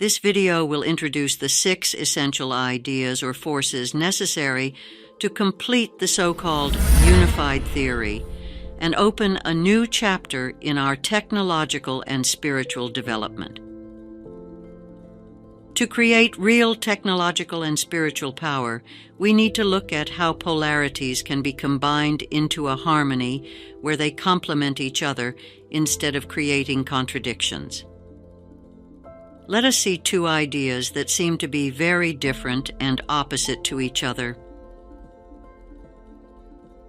This video will introduce the 6 essential ideas or forces necessary to complete the so-called unified theory and open a new chapter in our technological and spiritual development. To create real technological and spiritual power, we need to look at how polarities can be combined into a harmony where they complement each other instead of creating contradictions. Let us see 2 ideas that seem to be very different and opposite to each other.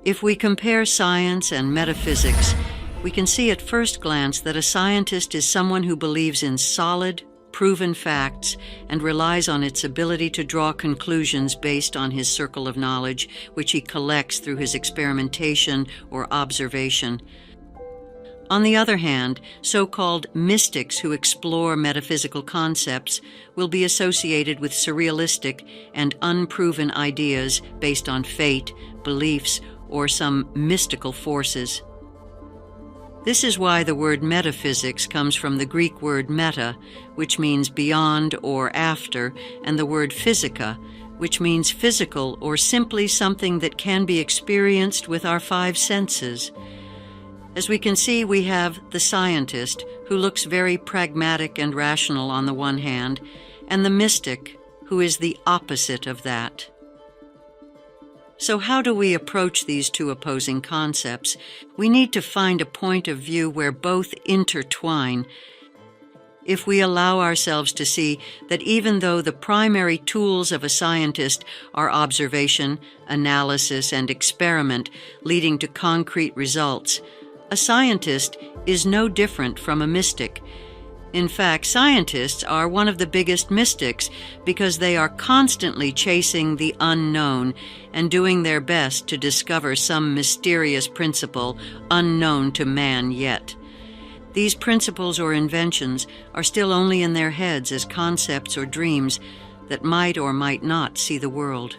If we compare science and metaphysics, we can see at first glance that a scientist is someone who believes in solid, proven facts and relies on its ability to draw conclusions based on his circle of knowledge, which he collects through his experimentation or observation. On the other hand, so-called mystics who explore metaphysical concepts will be associated with surrealistic and unproven ideas based on fate, beliefs, or some mystical forces. This is why the word metaphysics comes from the Greek word meta, which means beyond or after, and the word physica, which means physical or simply something that can be experienced with our 5 senses. As we can see, we have the scientist, who looks very pragmatic and rational on the one hand, and the mystic, who is the opposite of that. So how do we approach these 2 opposing concepts? We need to find a point of view where both intertwine. If we allow ourselves to see that even though the primary tools of a scientist are observation, analysis, and experiment leading to concrete results, a scientist is no different from a mystic. In fact, scientists are one of the biggest mystics because they are constantly chasing the unknown and doing their best to discover some mysterious principle unknown to man yet. These principles or inventions are still only in their heads as concepts or dreams that might or might not see the world.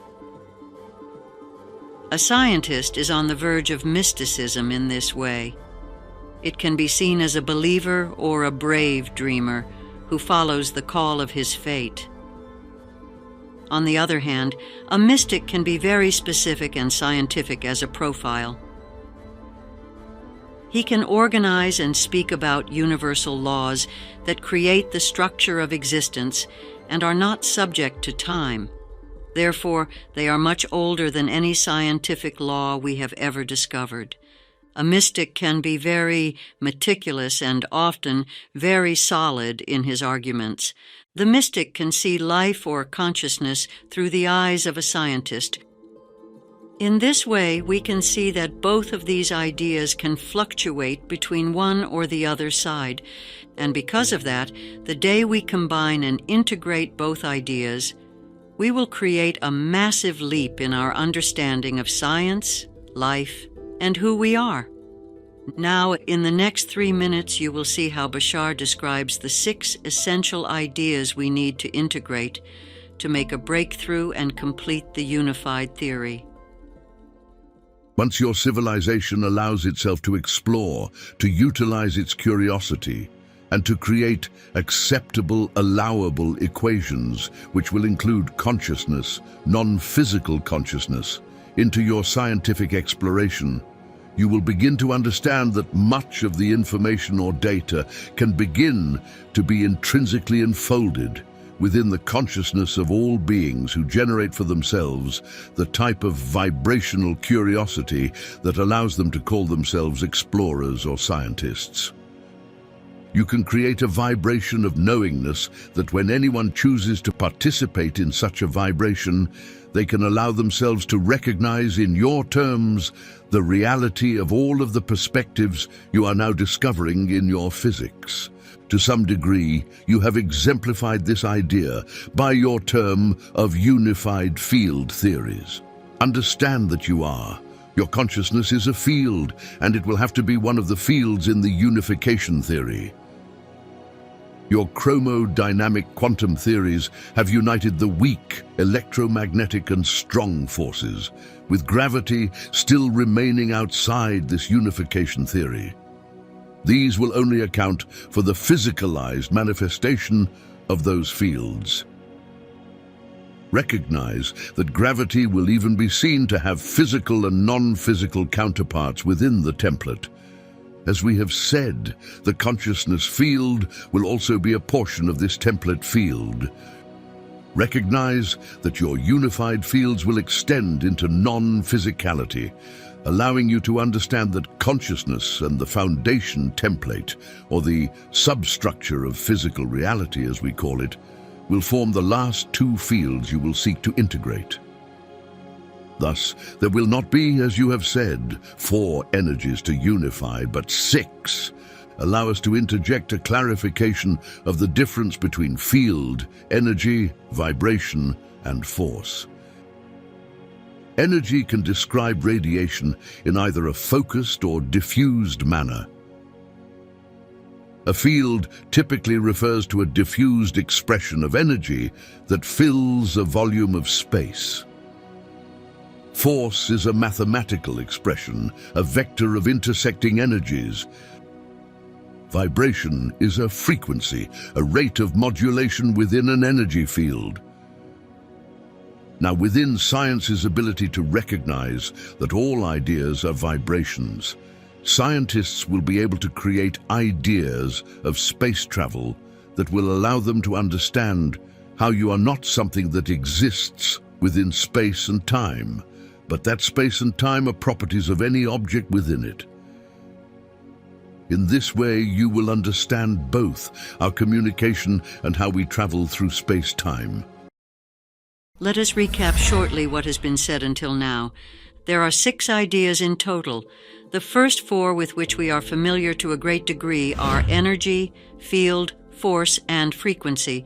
A scientist is on the verge of mysticism in this way. It can be seen as a believer or a brave dreamer who follows the call of his fate. On the other hand, a mystic can be very specific and scientific as a profile. He can organize and speak about universal laws that create the structure of existence and are not subject to time. Therefore, they are much older than any scientific law we have ever discovered. A mystic can be very meticulous and often very solid in his arguments. The mystic can see life or consciousness through the eyes of a scientist. In this way, we can see that both of these ideas can fluctuate between one or the other side, and because of that, the day we combine and integrate both ideas, we will create a massive leap in our understanding of science, life, and who we are. Now, in the next 3 minutes, you will see how Bashar describes the 6 essential ideas we need to integrate to make a breakthrough and complete the unified theory. Once your civilization allows itself to explore, to utilize its curiosity, and to create acceptable, allowable equations, which will include consciousness, non-physical consciousness, into your scientific exploration, you will begin to understand that much of the information or data can begin to be intrinsically enfolded within the consciousness of all beings who generate for themselves the type of vibrational curiosity that allows them to call themselves explorers or scientists. You can create a vibration of knowingness that when anyone chooses to participate in such a vibration, they can allow themselves to recognize in your terms the reality of all of the perspectives you are now discovering in your physics. To some degree, you have exemplified this idea by your term of unified field theories. Understand that your consciousness is a field, and it will have to be one of the fields in the unification theory. Your chromodynamic quantum theories have united the weak, electromagnetic and strong forces, with gravity still remaining outside this unification theory. These will only account for the physicalized manifestation of those fields. Recognize that gravity will even be seen to have physical and non-physical counterparts within the template. As we have said, the consciousness field will also be a portion of this template field. Recognize that your unified fields will extend into non-physicality, allowing you to understand that consciousness and the foundation template, or the substructure of physical reality as we call it, will form the last two fields you will seek to integrate. Thus, there will not be, as you have said, 4 energies to unify, but 6. Allow us to interject a clarification of the difference between field, energy, vibration, and force. Energy can describe radiation in either a focused or diffused manner. A field typically refers to a diffused expression of energy that fills a volume of space. Force is a mathematical expression, a vector of intersecting energies. Vibration is a frequency, a rate of modulation within an energy field. Now, within science's ability to recognize that all ideas are vibrations, scientists will be able to create ideas of space travel that will allow them to understand how you are not something that exists within space and time, but that space and time are properties of any object within it. In this way, you will understand both our communication and how we travel through space-time. Let us recap shortly what has been said until now. There are 6 ideas in total. The first 4 with which we are familiar to a great degree are energy, field, force, and frequency.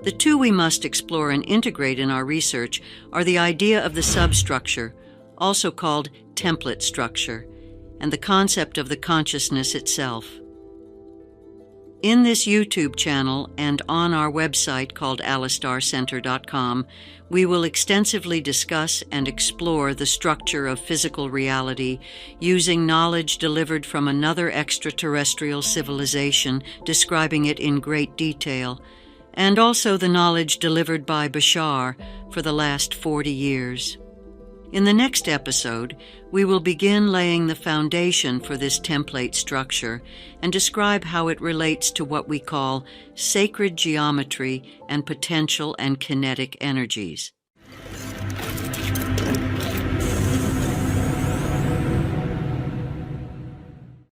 The 2 we must explore and integrate in our research are the idea of the substructure, also called template structure, and the concept of the consciousness itself. In this YouTube channel and on our website called Allistar-Center.com, we will extensively discuss and explore the structure of physical reality using knowledge delivered from another extraterrestrial civilization, describing it in great detail, and also the knowledge delivered by Bashar for the last 40 years. In the next episode, we will begin laying the foundation for this template structure and describe how it relates to what we call sacred geometry and potential and kinetic energies.